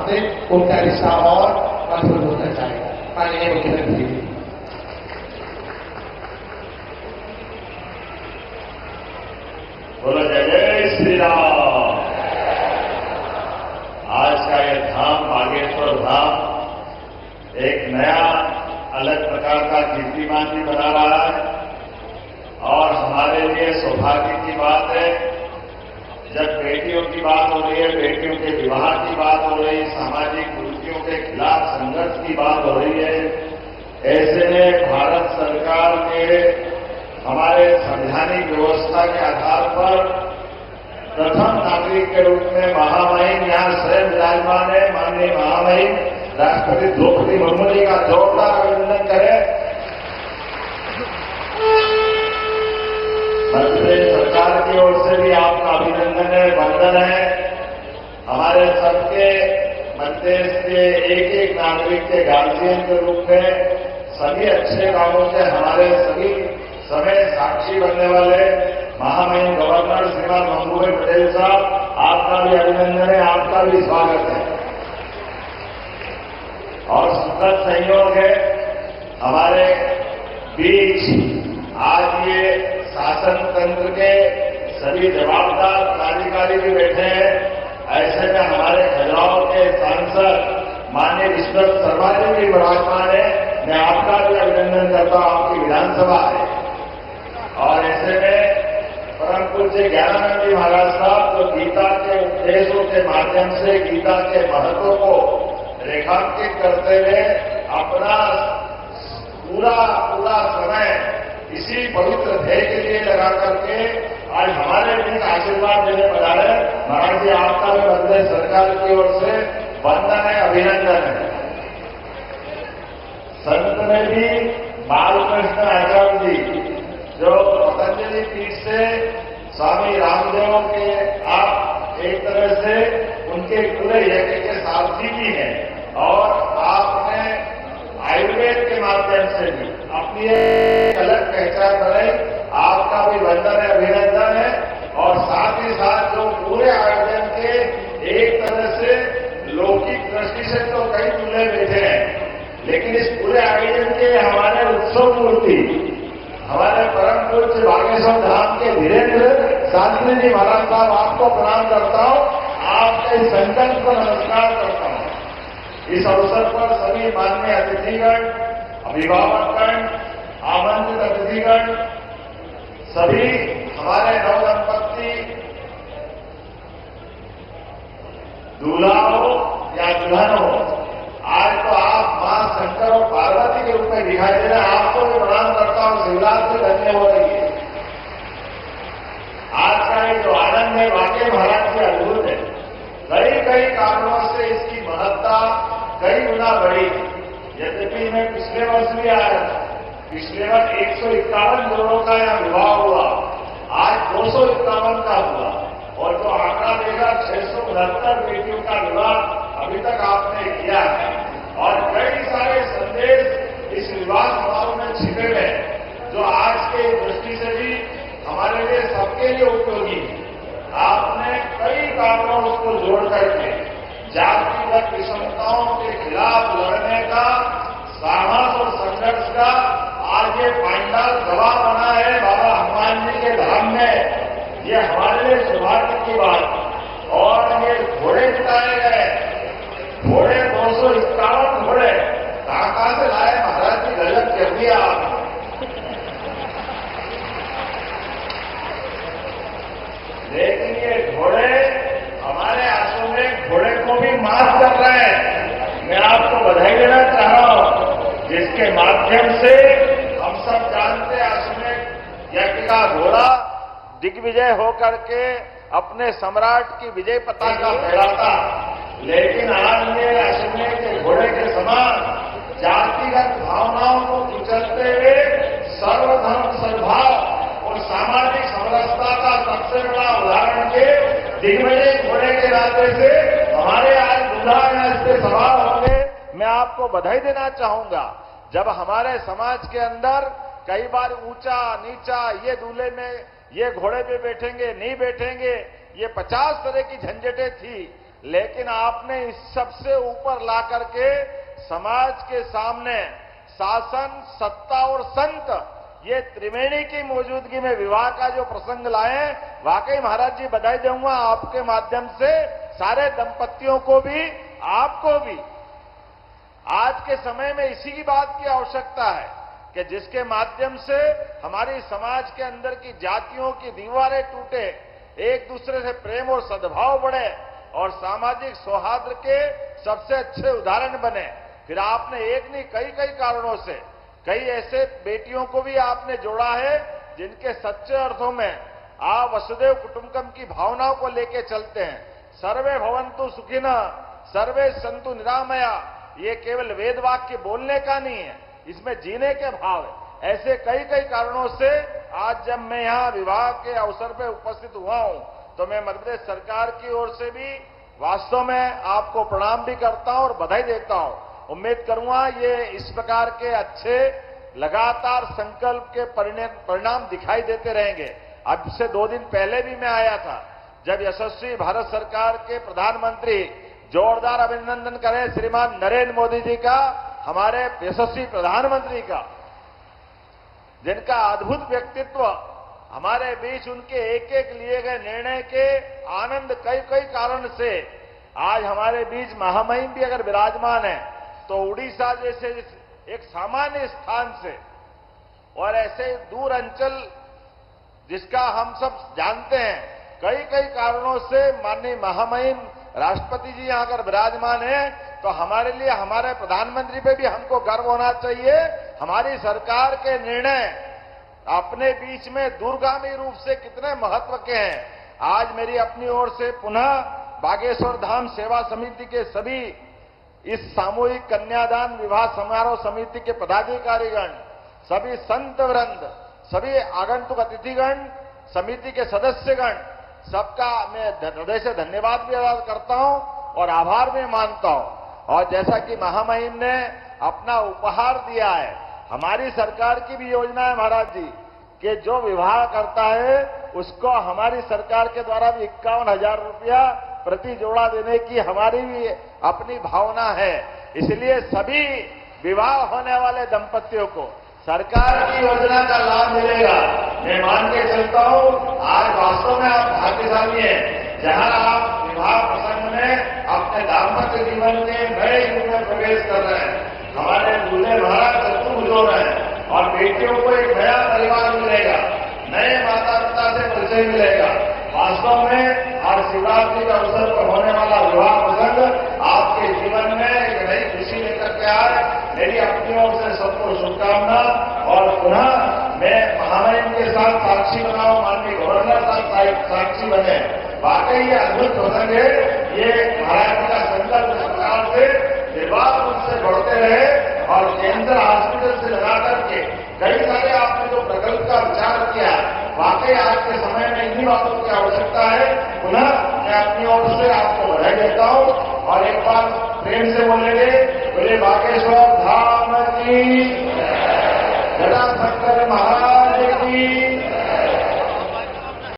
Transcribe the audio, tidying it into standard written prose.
से उनका रिश्ता और मजबूत होना चाहिए। माननीय मुख्यमंत्री जी। बोलो जय जय श्री राम। आज का ये धाम बागेश्वर धाम एक नया अलग प्रकार का कीर्तिमान भी बना रहा है और हमारे लिए सौभाग्य की बात है जब बेटियों की बात हो रही है, बेटियों के विवाह की बात हो रही है, सामाजिक कुरीतियों के खिलाफ संघर्ष की बात हो रही है। ऐसे में भारत सरकार के हमारे संवैधानिक व्यवस्था के आधार पर प्रथम नागरिक के रूप में महामहिम यहां स्वयं विराजमान है। माननीय महामहिम राष्ट्रपति द्रौपदी मुर्मू जी का जोरदार अभिनंदन करें। मध्य प्रदेश सरकार की ओर से भी आपका अभिनंदन है, वंदन है। हमारे सबके मध्य प्रदेश के एक एक नागरिक के गार्जियन के रूप में सभी अच्छे कामों के हमारे सभी समय साक्षी बनने वाले महामहिम गवर्नर श्रीमान मंगूभाई पटेल साहब, आपका भी अभिनंदन है, आपका भी स्वागत है। और सुखद संयोग है हमारे बीच आज ये शासन तंत्र के सभी जवाबदार पदाधिकारी भी बैठे हैं। ऐसे में हमारे खजुराहो के सांसद माननीय विश्वनाथ शर्मा जी भी विराजमान है। मैं आपका भी अभिनंदन करता हूं, आपकी विधानसभा है। और ऐसे में परम पूज्य ज्ञानानंद जी महाराज साहब जो गीता के उपदेशों के माध्यम से गीता के महत्व को रेखांकित करते हुए अपना पूरा समय इसी पवित्र ध्येय के लिए लगा करके आज हमारे बीच आशीर्वाद देने पधारे। महाराज जी आपका भी मध्य प्रदेश सरकार की ओर से वंदन है, अभिनंदन है। संत में भी बालकृष्ण आचार्य जी जो पतंजलि पीठ से स्वामी रामदेव के आप एक तरह से उनके पूरे यज्ञ के सारथी भी हैं और आपने आयुर्वेद के माध्यम से भी अपनी एक अलग पहचान बनाई। आपका भी वंदन है, अभिनंदन है। और साथ ही साथ जो पूरे आयोजन के एक तरह से लौकिक दृष्टि से तो कई दूल्हे बैठे हैं, लेकिन इस पूरे आयोजन के हमारे उत्सव मूर्ति हमारे परम पूज्य बागेश्वर धाम के धीरेन्द्र शास्त्री जी महाराज साहब, आपको प्रणाम करता हूं, आपके संकल्प को नमस्कार करता हूं। इस अवसर पर सभी माननीय अतिथिगण, अभिभावकगण, आमंत्रित अतिथिगण, सभी हमारे नवदंपत्ति दूल्हा हो या दुल्हन हो, आज तो आप मां शंकर और पार्वती के रूप में दिखाई दे रहे हैं। आपको भी प्रणाम करता हूं, शिवरात्रि धन्य हो रही है। आज का ये जो आनंद है वाकई महाराज की अद्भुत है। कई कारणों से इसकी महत्ता कई गुना बढ़ी। यद्यपि मैं पिछले वर्ष भी आया था, पिछले वर्ष 151 जोड़ों का यहां विवाह हुआ, आज 251 का हुआ और जो आंकड़ा देखा 669 बेटियों का विवाह अभी तक आपने किया है। और कई सारे संदेश इस विवाह समारोह में छिपे हुए हैं जो आज के दृष्टि से भी हमारे लिए सबके लिए उपयोगी है। आपने कई कारणों को जोड़ करके जातिगत विषमताओं के खिलाफ लड़ने का साहस और संघर्ष का आज ये पांडाल गवाह बना है बाबा हनुमान जी के धाम में। ये हमारे लिए सौभाग्य की बात। और ये घोड़े जिताए गए, घोड़े 251 घोड़े कहां से लाए महाराज की गजब कर दिया आप। लेकिन ये घोड़े हमारे आंसू में घोड़े को भी माफ कर रहे हैं। मैं आपको बधाई देना चाह रहा हूं, जिसके माध्यम से हम सब जानते हैं अश्वमेध यज्ञ का घोड़ा दिग्विजय होकर के अपने सम्राट की विजय पताका फहराता। लेकिन आज ये अश्वमेध के घोड़े के समान जातिगत भावनाओं को कुचलते हुए सर्वधर्म सद्भाव और सामाजिक समरसता का सबसे बड़ा उदाहरण के दिग्विजय घोड़े के नाते से हमारे आज बुधा इस पे सवाल होंगे। मैं आपको बधाई देना चाहूंगा। जब हमारे समाज के अंदर कई बार ऊंचा नीचा, ये दूल्हे में, ये घोड़े पे बैठेंगे नहीं बैठेंगे, ये 50 तरह की झंझटें थी। लेकिन आपने इस सबसे ऊपर ला करके समाज के सामने शासन, सत्ता और संत, ये त्रिवेणी की मौजूदगी में विवाह का जो प्रसंग लाए, वाकई महाराज जी बधाई दूंगा आपके माध्यम से सारे दंपतियों को भी, आपको भी। आज के समय में इसी की बात की आवश्यकता है कि जिसके माध्यम से हमारी समाज के अंदर की जातियों की दीवारें टूटे, एक दूसरे से प्रेम और सद्भाव बढ़े और सामाजिक सौहार्द के सबसे अच्छे उदाहरण बने। फिर आपने एक नहीं कई कारणों से कई ऐसे बेटियों को भी आपने जोड़ा है जिनके सच्चे अर्थों में आप वसुदेव कुटुंबकम की भावनाओं को लेके चलते हैं। सर्वे भवन्तु सुखिनः, सर्वे सन्तु निरामया, ये केवल वेद वाक्य बोलने का नहीं है, इसमें जीने के भाव है। ऐसे कई कारणों से आज जब मैं यहां विवाह के अवसर पर उपस्थित हुआ हूं, तो मैं मध्य प्रदेश सरकार की ओर से भी वास्तव में आपको प्रणाम भी करता हूं और बधाई देता हूं। उम्मीद करूंगा ये इस प्रकार के अच्छे लगातार संकल्प के परिणाम दिखाई देते रहेंगे। अब से 2 दिन पहले भी मैं आया था, जब यशस्वी भारत सरकार के प्रधानमंत्री, जोरदार अभिनंदन करें श्रीमान नरेंद्र मोदी जी का, हमारे यशस्वी प्रधानमंत्री का, जिनका अद्भुत व्यक्तित्व, हमारे बीच उनके एक लिए गए निर्णय के आनंद कई कारण से आज हमारे बीच महामहिम भी अगर विराजमान है, तो उड़ीसा जैसे एक सामान्य स्थान से और ऐसे दूर अंचल जिसका हम सब जानते हैं, कई कारणों से माननीय महामहिम राष्ट्रपति जी यहां अगर विराजमान है, तो हमारे लिए, हमारे प्रधानमंत्री पे भी हमको गर्व होना चाहिए। हमारी सरकार के निर्णय अपने बीच में दूरगामी रूप से कितने महत्व के हैं। आज मेरी अपनी ओर से पुनः बागेश्वर धाम सेवा समिति के सभी इस सामूहिक कन्यादान विवाह समारोह समिति के पदाधिकारीगण, सभी संत वृंद, सभी आगंतुक अतिथिगण, समिति के सदस्यगण, सबका मैं हृदय से धन्यवाद भी अदा करता हूं और आभार भी मानता हूं। और जैसा कि महामहिम ने अपना उपहार दिया है, हमारी सरकार की भी योजना है महाराज जी कि जो विवाह करता है उसको हमारी सरकार के द्वारा भी 51,000 रुपया प्रति जोड़ा देने की हमारी भी अपनी भावना है। इसलिए सभी विवाह होने वाले दंपतियों को सरकार की योजना का लाभ मिलेगा। मैं मान के चलता हूं, आज वास्तव में आप भाग्यशाली हैं, जहां आप विवाह प्रसंग में अपने दाम्पत्य जीवन के नए युग में प्रवेश कर रहे हैं। हमारे दूल्हे महाराज चतुर्भुज हो रहे हैं और बेटियों को एक नया परिवार मिलेगा, नए माता पिता से परिचय मिलेगा। वास्तव में हर शिवरात्रि के अवसर पर होने वाला विवाह प्रसंग आपके जीवन में एक नई खुशी लेकर के आए। मेरी अपनी ओर से सबको शुभकामना। और पुनः मैं महामहिम के साथ साक्षी बनाऊं, माननीय गवर्नर साहब साक्षी बने। वाकई ये अद्भुत प्रसंग है। ये महाराज का संकल्प इस प्रकार से निर्बाध रूप से बढ़ते रहे और कैंसर हॉस्पिटल से लगा करके कई सारे आपने जो प्रकल्प का विचार किया, वाकई आज के समय में इन्हीं बातों की आवश्यकता है। पुनः मैं अपनी ओर से आपको बधाई देता हूं और एक बार प्रेम से बोलेंगे, बोले बागेश्वर धाम की, जटाशंकर महाराज की।